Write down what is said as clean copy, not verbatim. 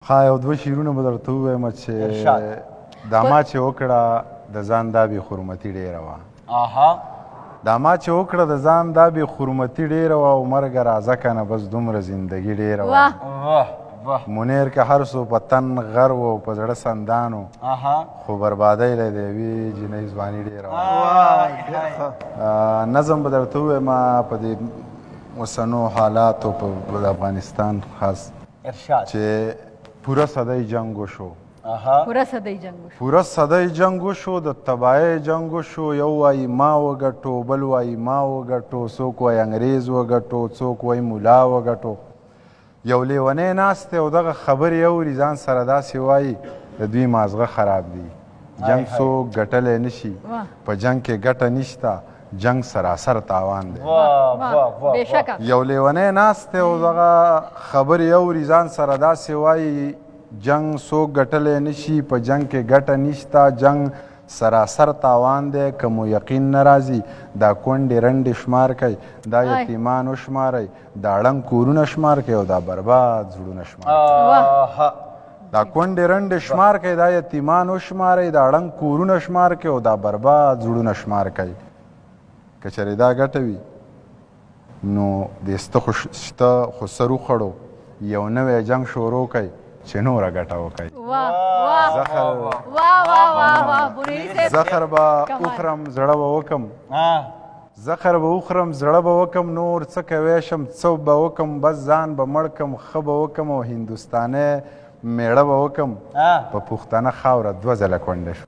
ها یو دوه شعرونه به درته ووایم چې دا ما چې وکړه د ځان دا بې حرمتي ډېره وه دا ما چې وکړه د ځان دا بې حرمتي ډېره وه او مرګه راځه که نه بس دومره زندګي ډېره وه منیر که هر څو په تن غر و او په زړه سندان و خو بربادۍ له د یوې جنۍ ځواني ډېره وه نظم به درته ووایم په دې اوسنو حالاتو په افغانستان خاص چې پوره صدۍ جنګ وشو پوره صدۍ جنګ وشو د تباهۍ جنګ وشو یو وایي ما وګټو بل وایي ما وګټو څوک وایي انګریز وګټو څوک وایي ملا وګټو یو لیونی ناست دی او دغه خبرې اوري ځان سره داسې وایي د دوی مازغه خراب دی جنګ څوک ګټلی نشي په جنګ کې ګټه نشته جنگ سراسر تاوان دی یو لیونی ناست دی او دغه خبرې اوري ځان سره داسې وایي جنگ څوک ګټلی نشي په جنگ کې ګټه نشته جنگ سراسر تاوان دی که مو یقین نه راځي دا کونډې رنډې شمار کوي دا یتیمان وشمارئ دا ړنګ کورونه شمار کوي او دا برباد زړونه شمار دا کونډې رنډې شمار کوي دا یتیمان وشمارئ دا ړنګ کورونه شمار کوي او دا برباد زړونه شمار کوي که چېرې دا ګټه وي نو د شته خو سر وخړو یو نوی جنګ شروع کوي چې نوره ګټه وکړي زخر به وخورم زړه به وکم زخر به وخورم زړه به وکم نور څه کوی شم څه به وکم بس ځان به مړ کم ښه به وکم او هندوستانی میړه به وکم په پښتنه خاوره دوه ځله کونډه شو